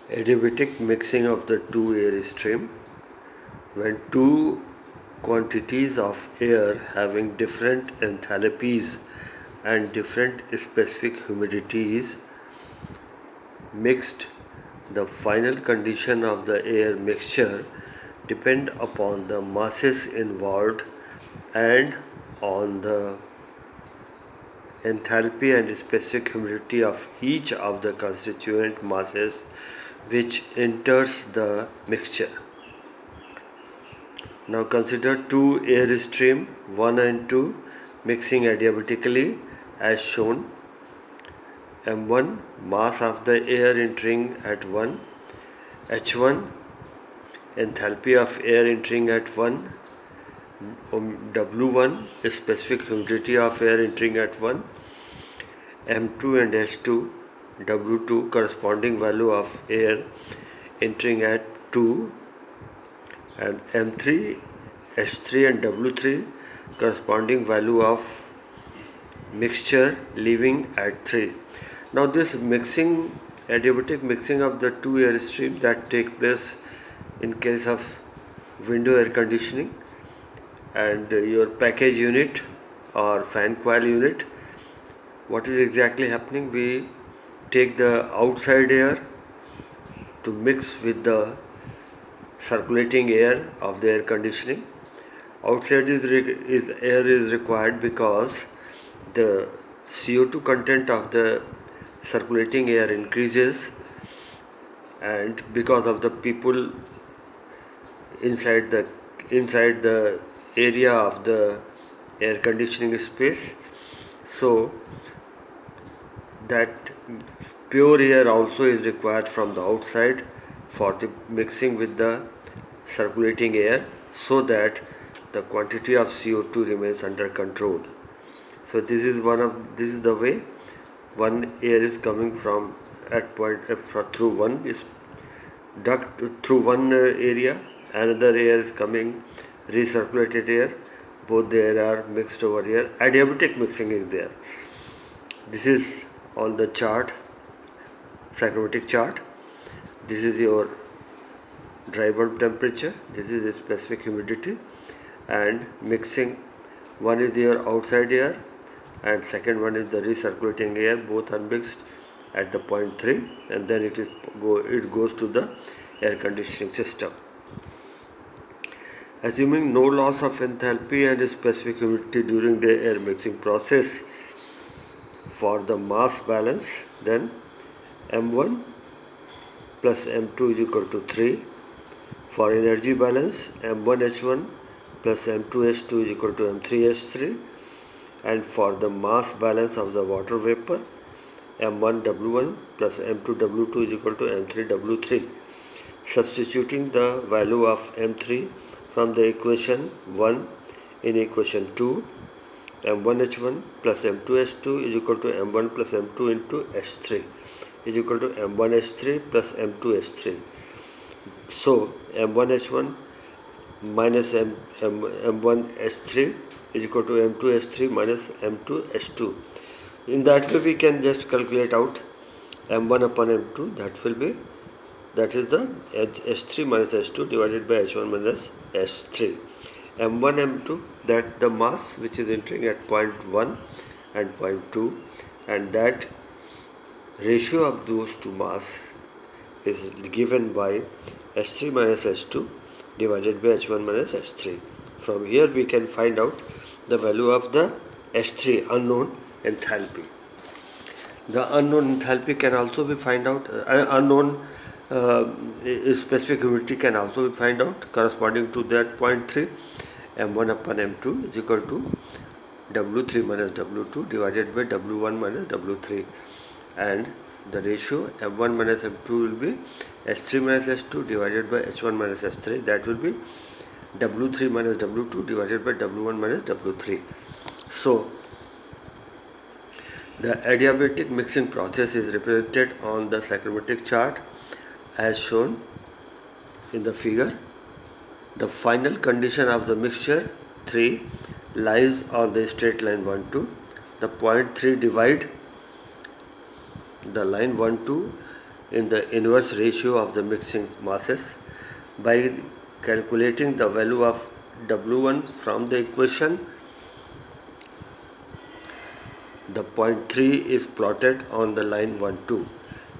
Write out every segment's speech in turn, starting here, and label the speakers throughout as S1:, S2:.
S1: Adiabatic mixing of the two air stream. When two quantities of air having different enthalpies and different specific humidities mixed, the final condition of the air mixture depend upon the masses involved and on the enthalpy and specific humidity of each of the constituent masses which enters the mixture. Now consider two air stream 1 and 2 mixing adiabatically as shown. M1 mass of the air entering at 1, H1 enthalpy of air entering at 1, W1 specific humidity of air entering at 1, M2 and H2 W2 corresponding value of air entering at 2, and M3, H3 and W3 corresponding value of mixture leaving at 3. Now this mixing, adiabatic mixing of the two air stream that take place in case of window air conditioning and your package unit or fan coil unit, what is exactly happening? We take the outside air to mix with the circulating air of the air conditioning. Outside air is required because the CO2 content of the circulating air increases, and because of the people inside the area of the air conditioning space, so that pure air also is required from the outside for the mixing with the circulating air, so that the quantity of CO2 remains under control. So this is the way one air is coming from at point through one is duct through one area, another air is coming, recirculated air, both the air are mixed over here. Adiabatic mixing is there. This is on the chart, psychrometric chart. This is your dry bulb temperature, this is the specific humidity, and mixing, one is your outside air and second one is the recirculating air, both are mixed at the point 3, and then it goes to the air conditioning system. Assuming no loss of enthalpy and specific humidity during the air mixing process, for the mass balance, then M1 plus M2 is equal to 3. For energy balance, M1H1 plus M2H2 is equal to M3H3. And for the mass balance of the water vapor, M1W1 plus M2W2 is equal to M3W3. Substituting the value of M3 from the equation 1 in equation 2, M1H1 plus M2H2 is equal to M1 plus M2 into H3 is equal to M1H3 plus M2H3. So M1H1 minus M1H3 is equal to M2H3 minus M2H2. In that way we can just calculate out M1 upon M2, that is the H3 minus H2 divided by H1 minus H3. M1 M2, that the mass which is entering at point 1 and point 2, and that ratio of those two mass is given by H3 minus H2 divided by H1 minus H3. From here we can find out the value of the H3 unknown enthalpy. The unknown enthalpy can also be found out, unknown specific humidity can also be found out corresponding to that point 3. M1 upon M2 is equal to W3 minus W2 divided by W1 minus W3, and the ratio M1 minus M2 will be H3 minus H2 divided by H1 minus H3, that will be W3 minus W2 divided by W1 minus W3. So the adiabatic mixing process is represented on the psychrometric chart as shown in the figure. The final condition of the mixture 3 lies on the straight line 1 2. The point 3 divide the line 1 2 in the inverse ratio of the mixing masses. By calculating the value of W1 from the equation, the point 3 is plotted on the line 1, 2.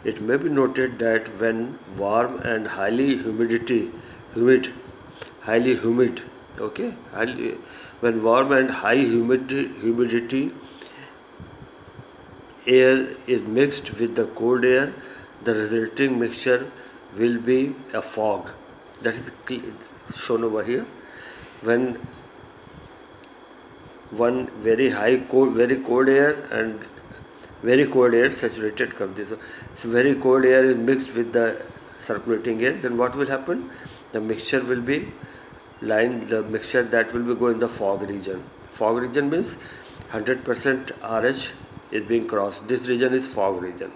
S1: It may be noted that when warm and highly humid, okay, when warm and high humidity air is mixed with the cold air, the resulting mixture will be a fog. That is shown over here. When one very cold air and very cold air saturated comes. So very cold air is mixed with the circulating air. Then what will happen? The mixture will be the mixture that will be going in the fog region. Fog region means 100% RH is being crossed. This region is fog region.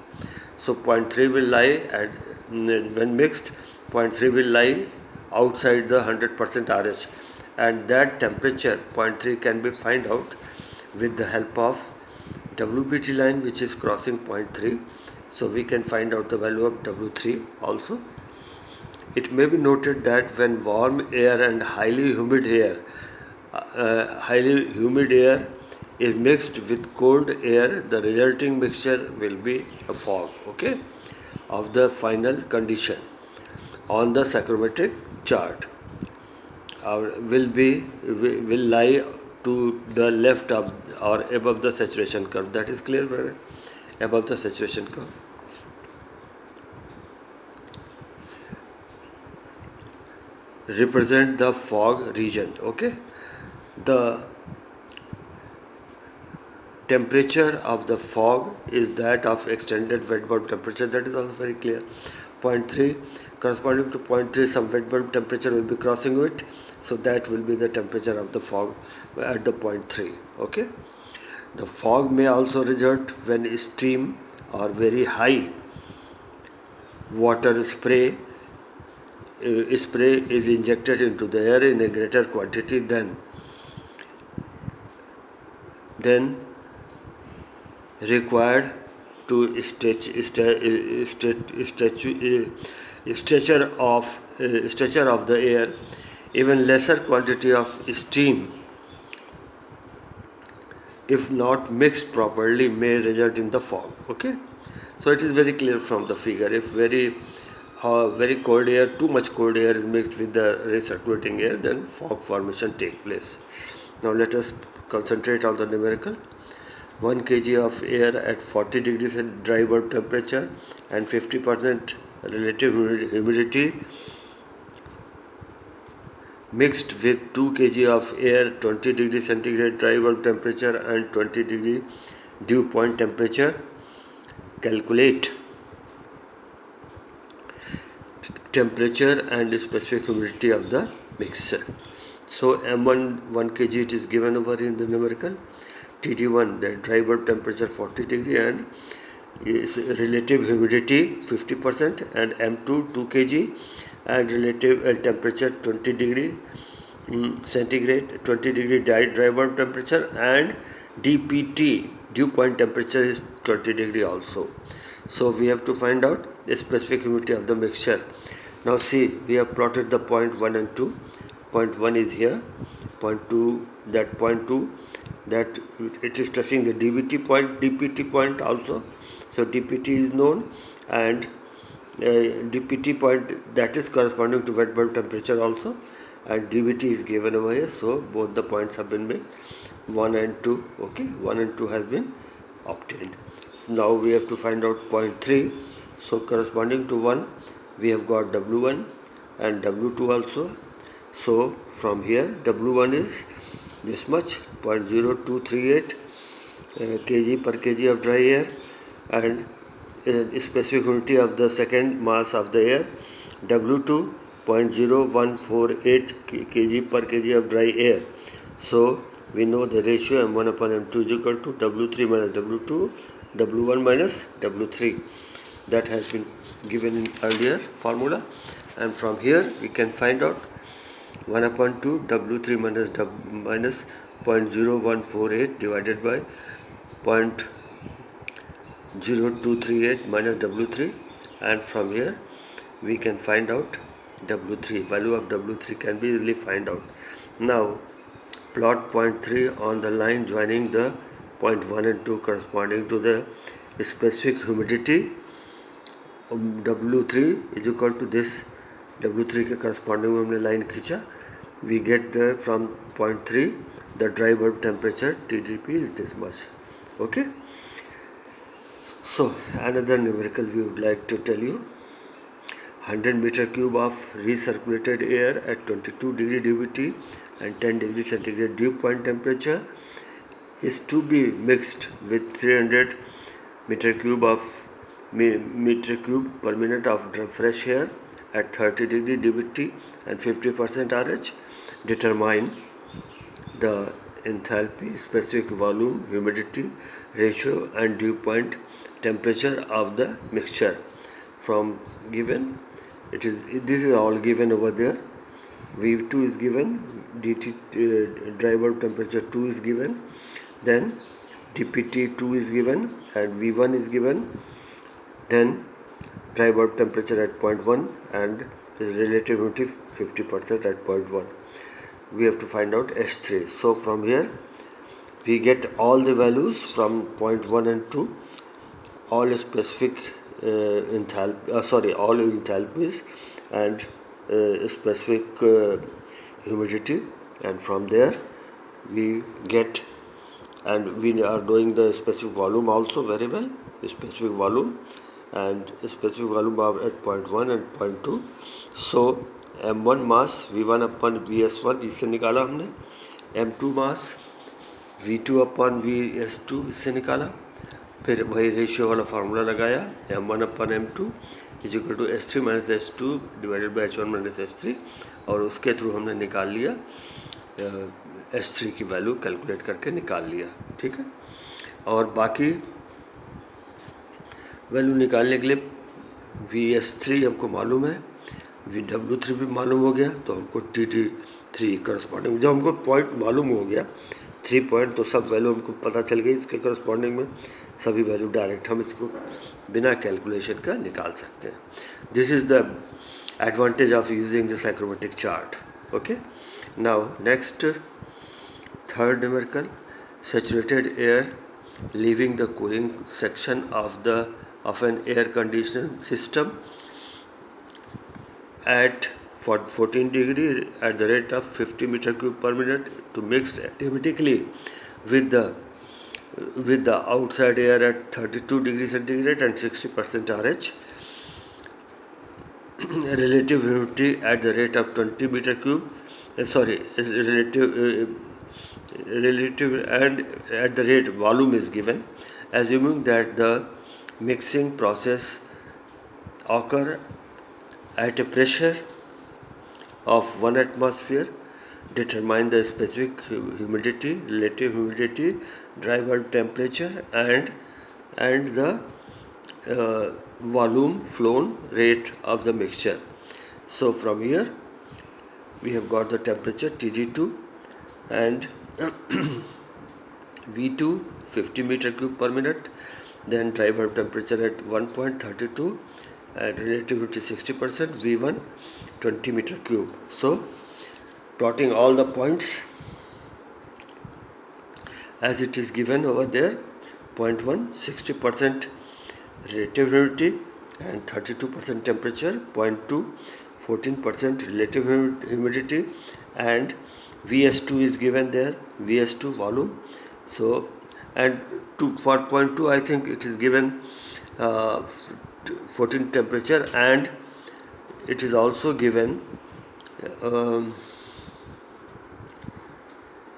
S1: So point 3 will lie at when mixed. Point 3 will lie outside the 100% RH, and that temperature point 3 can be find out with the help of WBT line, which is crossing point 3. So we can find out the value of W3 also. It may be noted that when warm air and highly humid air is mixed with cold air, the resulting mixture will be a fog, okay, of the final condition on the psychrometric chart. Will lie to the left of or above the saturation curve. That is clear, brother? Above the saturation curve. Represent the fog region, okay? The temperature of the fog is that of extended wet bulb temperature. That is also very clear. Point 3, corresponding to point 3, some wet bulb temperature will be crossing it. So that will be the temperature of the fog at the point 3, okay? The fog may also result when steam or very high water spray is injected into the air in a greater quantity than required to stature of the air. Even lesser quantity of steam, if not mixed properly, may result in the fog, okay? So it is very clear from the figure. If very cold air, too much cold air is mixed with the recirculating air, then fog formation takes place. Now let us concentrate on the numerical. 1 kg of air at 40 degrees dry bulb temperature and 50% relative humidity mixed with 2 kg of air 20 degrees centigrade dry bulb temperature and 20 degree dew point temperature. Calculate temperature and specific humidity of the mixture. So M1 1 kg it is given over in the numerical. TD1, the dry bulb temperature 40 degree and is relative humidity 50%, and M2 2 kg and relative temperature 20 degree centigrade, 20 degree dry bulb temperature, and DPT dew point temperature is 20 degree also. So we have to find out the specific humidity of the mixture. Now see, we have plotted the point 1 and 2. Point 1 is here, point 2, that point 2, that it is touching the DPT point also. So DPT is known, and DPT point that is corresponding to wet bulb temperature also, and DPT is given over here. So both the points have been made, 1 and 2, okay, 1 and 2 has been obtained. So now we have to find out point 3. So corresponding to 1, we have got W1 and W2 also. So from here W1 is this much, 0.0238 kg per kg of dry air, and specific humidity of the second mass of the air W2 0.0148 kg per kg of dry air. So we know the ratio M1 upon M2 is equal to W3 minus W2, W1 minus W3. That has been given in earlier formula, and from here we can find out 1 upon 2 W3 minus 0.0148 divided by 0.0238 minus W3, and from here we can find out W3. Value of W3 can be easily find out. Now plot point 3 on the line joining the point 1 and 2 corresponding to the specific humidity. W3 is equal to this. W3 के corresponding में हमने line खींचा. We get the from point 3 the dry bulb temperature TDP is this much. Okay. So another numerical we would like to tell you. 100 meter cube of recirculated air at 22 degree DVT and 10 degree centigrade dew point temperature is to be mixed with 300 meter cube per minute of fresh air at 30 degree DVT and 50% RH. Determine the enthalpy, specific volume, humidity ratio and dew point temperature of the mixture. From given, this is all given over there. V2 is given, DT dry bulb temperature 2 is given, then DPT 2 is given and V1 is given, then dry bulb temperature at 0.1 and relative humidity 50% at 0.1. We have to find out S3. So from here we get all the values from 0.1 and 2, all specific all enthalpies and specific humidity, and from there we get, and we are doing the specific volume also very well, specific volume and specific volume are at 0.1 and 0.2. So M1 mass V1 upon Vs1 इससे निकाला हमने, M2 मास V2 upon Vs2 इससे निकाला, फिर वही ratio वाला formula लगाया, M1 upon M2 is equal to S3 minus S2 divided by H1 minus S3, और उसके थ्रू हमने निकाल लिया S3 की वैल्यू कैलकुलेट करके निकाल लिया. ठीक है. और बाकी वैल्यू निकालने के लिए Vs3 हमको मालूम है, W3 भी मालूम हो गया, तो हमको TD3 करस्पॉन्डिंग, जब हमको पॉइंट मालूम हो गया 3 पॉइंट, तो सब वैल्यू हमको पता चल गई इसके करस्पॉन्डिंग में, सभी वैल्यू डायरेक्ट हम इसको बिना कैलकुलेशन का निकाल सकते हैं. This is the advantage of using the psychrometric chart. Okay. Now next third numerical, saturated air leaving the cooling section of an air conditioning system at 14 degree at the rate of 50 meter cube per minute to mix automatically with the outside air at 32 degree centigrade and 60% RH. Relative humidity at the rate of 20 meter cube relative and at the rate volume is given, assuming that the mixing process occur at a pressure of 1 atmosphere. Determine the specific humidity, relative humidity, dry bulb temperature and the volume flown rate of the mixture. So from here we have got the temperature TG2 and V2 50 meter cube per minute, then dry bulb temperature at 1.32 and relative humidity 60%, V1 20 meter cube. So plotting all the points as it is given over there, 0.1 60% relative humidity and 32% temperature, 0.2 14% relative humidity, and Vs2 is given there, Vs2 volume. So and for 0.2 I think it is given 14 temperature, and it is also given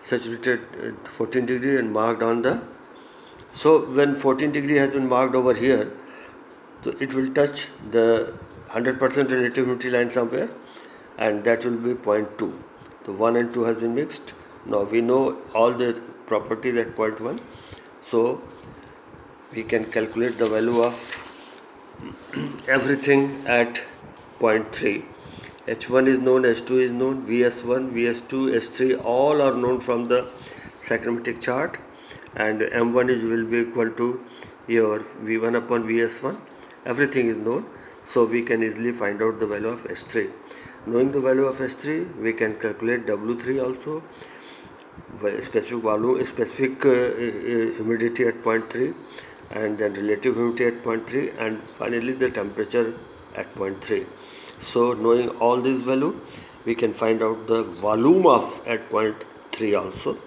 S1: saturated 14 degree and marked on the, so when 14 degree has been marked over here, so it will touch the 100% relative humidity line somewhere, and that will be 0.2. So 1 and 2 has been mixed. Now we know all the properties at 0.1, so we can calculate the value of everything at 0.3. H1 is known, H2 is known, Vs1, Vs2, S3 all are known from the saccharommetric chart, and M1 will be equal to your V1 upon Vs1. Everything is known. So we can easily find out the value of S3. Knowing the value of S3, we can calculate W3 also, specific volume, specific humidity at point 3, and then relative humidity at point 3, and finally the temperature at point 3. So knowing all these value, we can find out the volume of at point 3 also,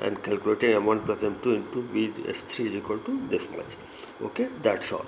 S1: and calculating M1 plus M2 into V S3 is equal to this much. Okay, that's all.